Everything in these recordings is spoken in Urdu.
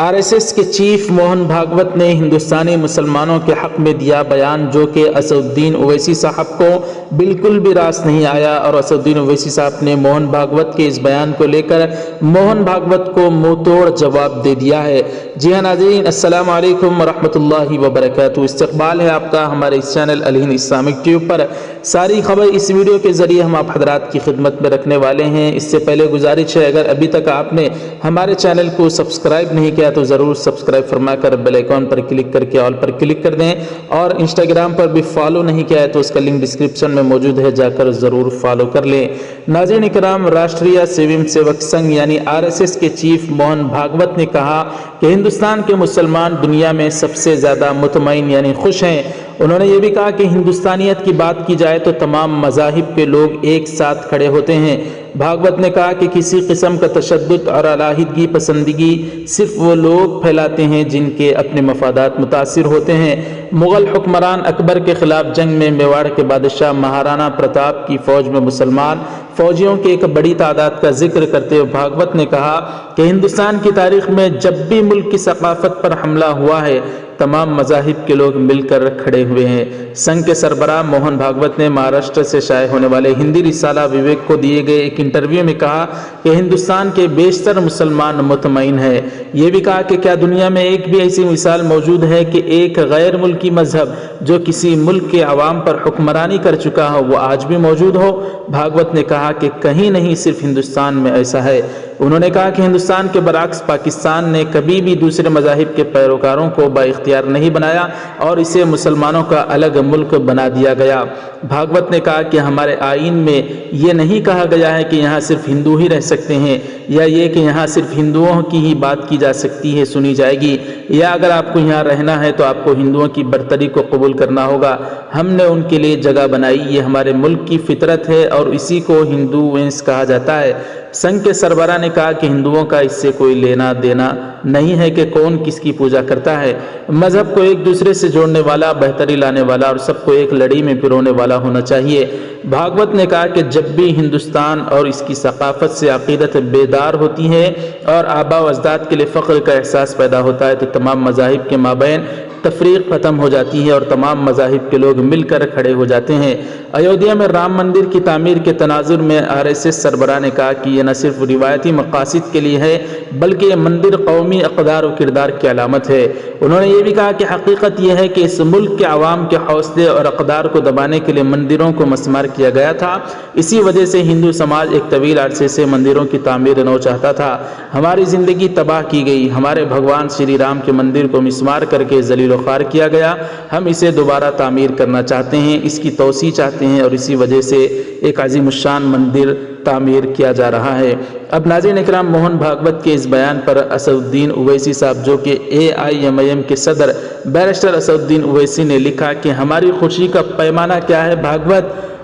RSS کے چیف موہن بھاگوت نے ہندوستانی مسلمانوں کے حق میں دیا بیان جو کہ اسد الدین اویسی صاحب کو بالکل بھی راست نہیں آیا، اور اسد الدین اویسی صاحب نے موہن بھاگوت کے اس بیان کو لے کر موہن بھاگوت کو منہ توڑ جواب دے دیا ہے۔ جی ہاں ناظرین، السلام علیکم ورحمۃ اللہ وبرکاتہ۔ استقبال ہے آپ کا ہمارے اس چینل الہند اسلامک ٹیوب پر۔ ساری خبر اس ویڈیو کے ذریعے ہم آپ حضرات کی خدمت میں رکھنے والے ہیں۔ اس سے پہلے گزارش ہے، اگر ابھی تک آپ نے ہمارے چینل کو سبسکرائب نہیں کیا تو ضرور سبسکرائب فرما کر بیل آئیکن پر کلک کر کے آل پر کلک کر دیں، اور انسٹاگرام پر بھی فالو نہیں کیا ہے تو اس کا لنک ڈسکرپشن میں موجود ہے، جا کر ضرور فالو کر لیں۔ ناظرین اکرام، راشٹریہ سویم سیوک سنگھ یعنی RSS کے چیف موہن بھاگوت نے کہا کہ ہندوستان کے مسلمان دنیا میں سب سے زیادہ مطمئن یعنی خوش ہیں۔ انہوں نے یہ بھی کہا کہ ہندوستانیت کی بات کی جائے تو تمام مذاہب کے لوگ ایک ساتھ کھڑے ہوتے ہیں۔ بھاگوت نے کہا کہ کسی قسم کا تشدد اور علیحدگی پسندگی صرف وہ لوگ پھیلاتے ہیں جن کے اپنے مفادات متاثر ہوتے ہیں۔ مغل حکمران اکبر کے خلاف جنگ میں میواڑ کے بادشاہ مہارانا پرتاپ کی فوج میں مسلمان فوجیوں کی ایک بڑی تعداد کا ذکر کرتے ہوئے بھاگوت نے کہا کہ ہندوستان کی تاریخ میں جب بھی ملک کی ثقافت پر حملہ ہوا ہے تمام مذاہب کے لوگ مل کر کھڑے ہوئے ہیں۔ سنگھ کے سربراہ موہن بھاگوت نے مہاراشٹر سے شائع ہونے والے ہندی رسالہ وویک کو دیے گئے ایک انٹرویو میں کہا کہ ہندوستان کے بیشتر مسلمان مطمئن ہیں۔ یہ بھی کہا کہ کیا دنیا میں ایک بھی ایسی مثال موجود ہے کہ ایک غیر ملکی مذہب جو کسی ملک کے عوام پر حکمرانی کر چکا ہو وہ آج بھی موجود ہو؟ بھاگوت نے کہا کہ کہیں نہیں، صرف ہندوستان میں ایسا ہے۔ انہوں نے کہا کہ ہندوستان کے برعکس پاکستان نے کبھی بھی دوسرے مذاہب کے پیروکاروں کو بااختیار نہیں بنایا اور اسے مسلمانوں کا الگ ملک بنا دیا گیا۔ بھاگوت نے کہا کہ ہمارے آئین میں یہ نہیں کہا گیا ہے کہ یہاں صرف ہندو ہی رہ سکتے ہیں، یا یہ کہ یہاں صرف ہندوؤں کی ہی بات کی جا سکتی ہے، سنی جائے گی، یا اگر آپ کو یہاں رہنا ہے تو آپ کو ہندوؤں کی برتری کو قبول کرنا ہوگا۔ ہم نے ان کے لیے جگہ بنائی، یہ ہمارے ملک کی فطرت ہے اور اسی کو ہندوئنس کہا جاتا ہے۔ سنگھ کے سربراہ نے کہا کہ ہندوؤں کا اس سے کوئی لینا دینا نہیں ہے کہ کون کس کی پوجا کرتا ہے۔ مذہب کو ایک دوسرے سے جوڑنے والا، بہتری لانے والا اور سب کو ایک لڑی میں پرونے والا ہونا چاہیے۔ بھاگوت نے کہا کہ جب بھی ہندوستان اور اس کی ثقافت سے عقیدت بیدار ہوتی ہے اور آبا و اجداد کے لیے فخر کا احساس پیدا ہوتا ہے تو تمام مذاہب کے مابین تفریق ختم ہو جاتی ہے اور تمام مذاہب کے لوگ مل کر کھڑے ہو جاتے ہیں۔ ایودھیا میں رام مندر کی تعمیر کے تناظر میں RSS سربراہ نے کہا کہ یہ نہ صرف روایتی مقاصد کے لیے ہے بلکہ یہ مندر قومی اقدار و کردار کی علامت ہے۔ انہوں نے یہ بھی کہا کہ حقیقت یہ ہے کہ اس ملک کے عوام کے حوصلے اور اقدار کو دبانے کے لیے مندروں کو مسمار کیا گیا تھا، اسی وجہ سے ہندو سماج ایک طویل عرصے سے مندروں کی تعمیر نو چاہتا تھا۔ ہماری زندگی تباہ کی گئی، ہمارے بھگوان شری رام کے مندر کو مسمار کر کے ذلیل و خوار کیا گیا، ہم اسے دوبارہ تعمیر کرنا چاہتے ہیں، اس کی توسیع چاہتے ہیں اور اسی وجہ سے ایک عظیم الشان مندر تعمیر کیا جا رہا ہے۔ اب ناظرین اکرام، موہن بھاگوت کے اس بیان پر اسد الدین اویسی صاحب جو کہ AIMIM کے صدر بیرسٹر اسد الدین اویسی نے لکھا کہ ہماری خوشی کا پیمانہ کیا ہے؟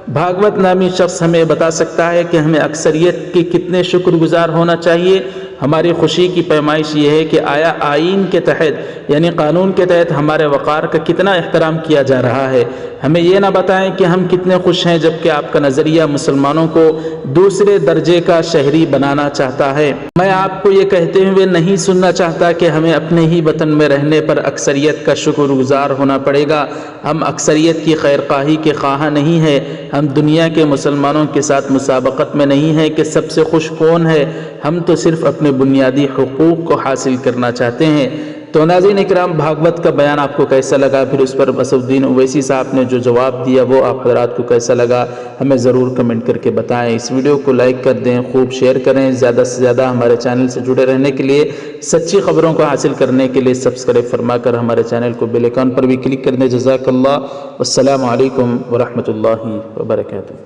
بھاگوت نامی شخص ہمیں بتا سکتا ہے کہ ہمیں اکثریت کے کتنے شکر گزار ہونا چاہیے۔ ہماری خوشی کی پیمائش یہ ہے کہ آیا آئین کے تحت یعنی قانون کے تحت ہمارے وقار کا کتنا احترام کیا جا رہا ہے۔ ہمیں یہ نہ بتائیں کہ ہم کتنے خوش ہیں جبکہ آپ کا نظریہ مسلمانوں کو دوسرے درجے کا شہری بنانا چاہتا ہے۔ میں آپ کو یہ کہتے ہوئے نہیں سننا چاہتا کہ ہمیں اپنے ہی وطن میں رہنے پر اکثریت کا شکر گزار ہونا پڑے گا۔ ہم اکثریت کی خیرخواہی کے خواہاں نہیں ہیں، ہم دنیا کے مسلمانوں کے ساتھ مسابقت میں نہیں ہیں کہ سب سے خوش کون ہے، ہم تو صرف اپنے بنیادی حقوق کو حاصل کرنا چاہتے ہیں۔ تو ناظرین اکرام، بھاگوت کا بیان آپ کو کیسا لگا؟ پھر اس پر اسد الدین اویسی صاحب نے جو جواب دیا وہ آپ حضرات کو کیسا لگا؟ ہمیں ضرور کمنٹ کر کے بتائیں۔ اس ویڈیو کو لائک کر دیں، خوب شیئر کریں۔ زیادہ سے زیادہ ہمارے چینل سے جڑے رہنے کے لیے، سچی خبروں کو حاصل کرنے کے لیے سبسکرائب فرما کر ہمارے چینل کو بیل آئیکن پر بھی کلک کر دیں۔ جزاک اللہ، والسلام علیکم ورحمۃ اللہ وبرکاتہ۔